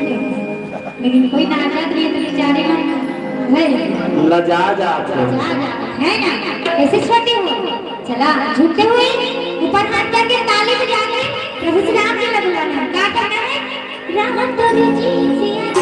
लेकिन कोई नाचत नहीं तो बेचारे लजा जाते है ना, ऐसे छोटे हो चला झुकते हुए ऊपर हाथ करके ताली बजाने प्रभु श्री राम जी का बुलाना। क्या करना है? राम तो जी सिया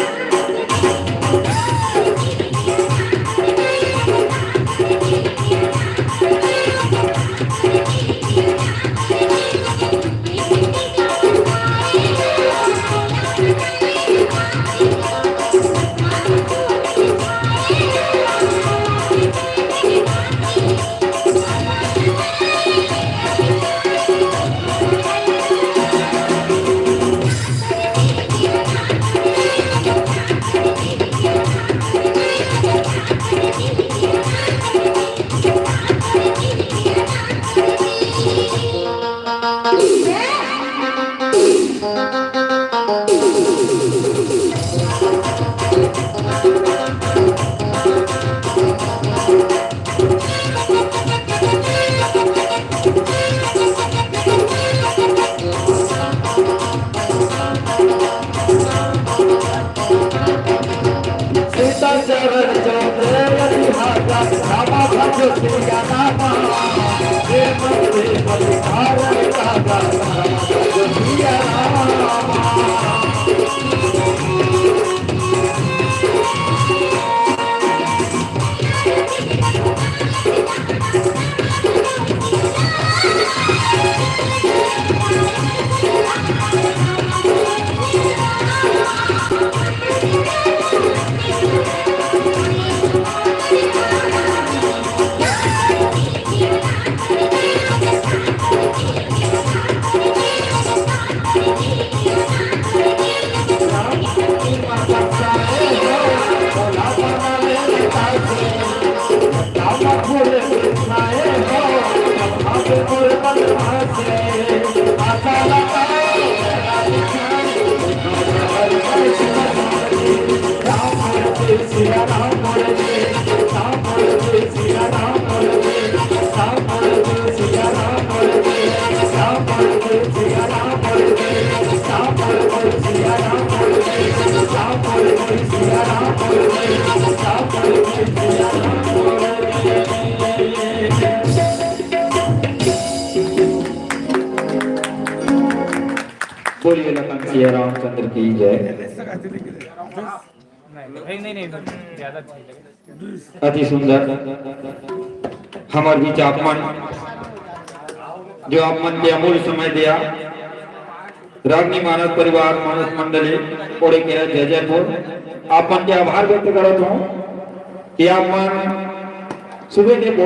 बोलिए लखन सिया रामचंद्र की जय। अति सुंदर हमार बीच आपमन जो आपमन के अमूल्य समय दिया रागनी मानव परिवार मानव मंडली कोड़े के जय जयपुर आपमन के आभार व्यक्त करता हूँ कि आपमन सुबह के